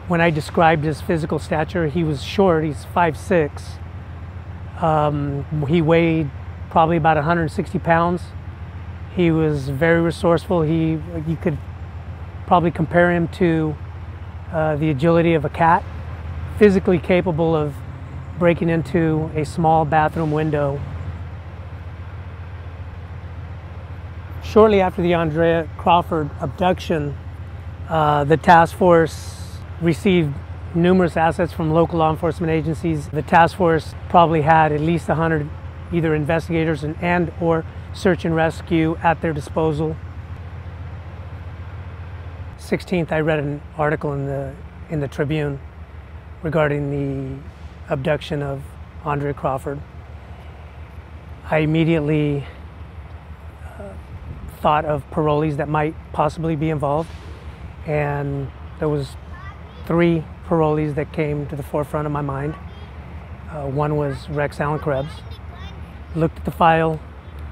When I described his physical stature, he was short, he's 5'6". He weighed probably about 160 pounds. He was very resourceful. You could probably compare him to the agility of a cat, physically capable of breaking into a small bathroom window. Shortly after the Aundria Crawford abduction, the task force received numerous assets from local law enforcement agencies. The task force probably had at least 100 either investigators and or search and rescue at their disposal. 16th, I read an article in the Tribune regarding the abduction of Aundria Crawford. I immediately thought of parolees that might possibly be involved, and there was 3 parolees that came to the forefront of my mind. One was Rex Krebs. Looked at the file.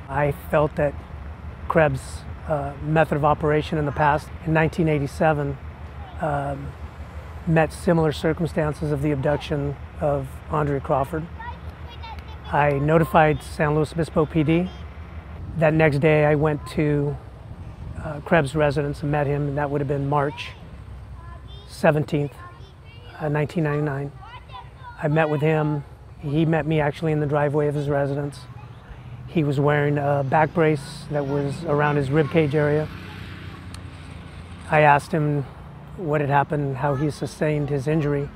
I felt that Krebs' method of operation in the past, in 1987, met similar circumstances of the abduction of Aundria Crawford. I notified San Luis Obispo PD. That next day I went to Krebs' residence and met him, and that would have been March 17th, 1999. I met with him. He met me actually in the driveway of his residence. He was wearing a back brace that was around his ribcage area. I asked him what had happened, how he sustained his injury.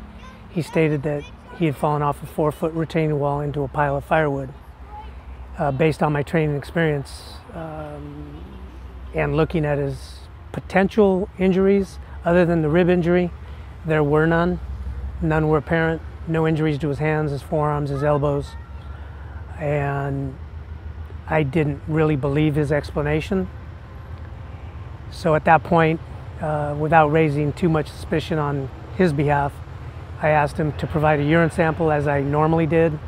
He stated that he had fallen off a 4-foot retaining wall into a pile of firewood. Based on my training experience and looking at his potential injuries, other than the rib injury, there were none. None were apparent. No injuries to his hands, his forearms, his elbows. And I didn't really believe his explanation. So at that point, without raising too much suspicion on his behalf, I asked him to provide a urine sample as I normally did.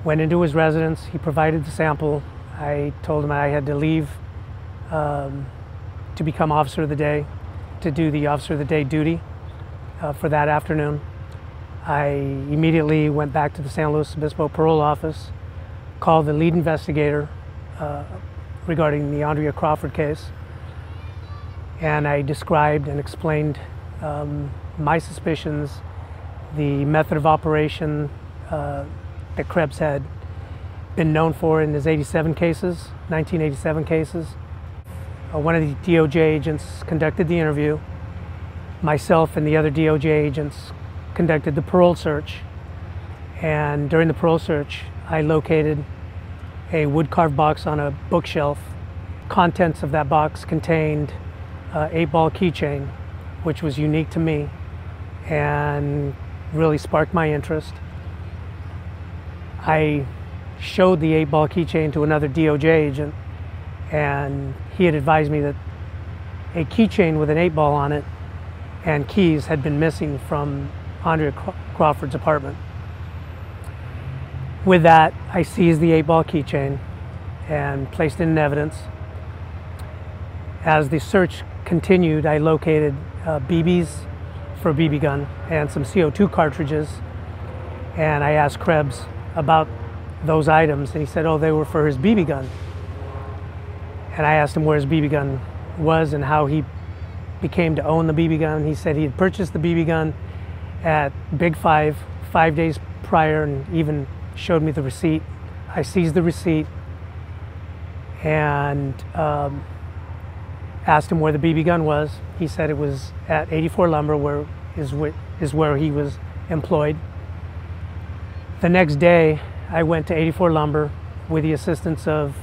Went into his residence, he provided the sample. I told him I had to leave to become officer of the day, to do the officer of the day duty for that afternoon. I immediately went back to the San Luis Obispo parole office, called the lead investigator regarding the Aundria Crawford case, and I described and explained my suspicions, the method of operation that Krebs had been known for in his 1987 cases. One of the DOJ agents conducted the interview. Myself and the other DOJ agents conducted the parole search. And during the parole search, I located a wood-carved box on a bookshelf. Contents of that box contained an 8-ball keychain, which was unique to me and really sparked my interest. I showed the 8-ball keychain to another DOJ agent, and he had advised me that a keychain with an 8-ball on it and keys had been missing from Aundria Crawford's apartment. With that, I seized the 8-ball keychain and placed it in evidence. As the search continued, I located BBs for a BB gun and some CO2 cartridges, and I asked Krebs about those items, and he said, oh, they were for his BB gun. And I asked him where his BB gun was and how he became to own the BB gun. He said he had purchased the BB gun at Big 5 days prior, and even showed me the receipt. I seized the receipt and asked him where the BB gun was. He said it was at 84 Lumber, where he was employed. The next day, I went to 84 Lumber with the assistance of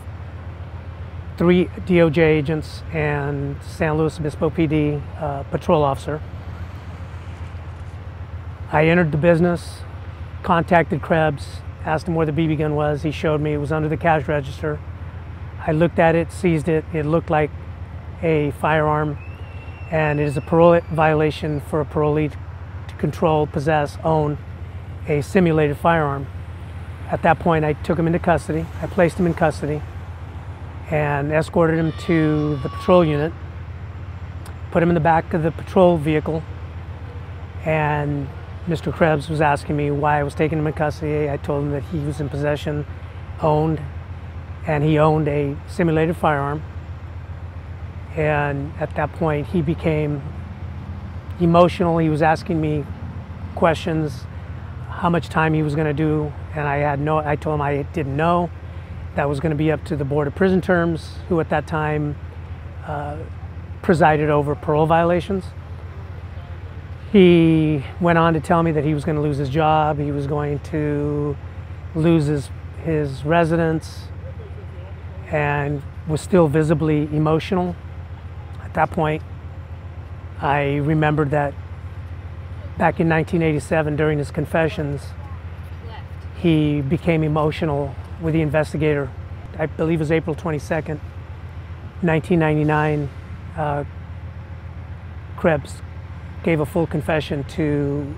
3 DOJ agents and San Luis Obispo PD patrol officer. I entered the business, contacted Krebs, asked him where the BB gun was. He showed me it was under the cash register. I looked at it, seized it. It looked like a firearm, and it is a parole violation for a parolee to control, possess, own a simulated firearm. At that point, I took him into custody. I placed him in custody and escorted him to the patrol unit, put him in the back of the patrol vehicle, and Mr. Krebs was asking me why I was taking him in custody. I told him that he was in possession, and he owned a simulated firearm. And at that point, he became emotional. He was asking me questions, how much time he was going to do, and I told him I didn't know. That was going to be up to the Board of Prison Terms, who at that time presided over parole violations. He went on to tell me that he was going to lose his job, he was going to lose his residence, and was still visibly emotional. At that point, I remembered that back in 1987, during his confessions, he became emotional with the investigator. I believe it was April 22nd, 1999. Krebs gave a full confession to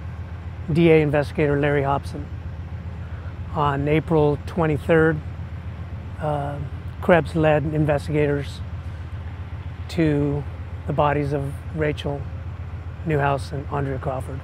DA investigator Larry Hobson. On April 23rd, Krebs led investigators to the bodies of Rachel, Newhouse, and Aundria Crawford.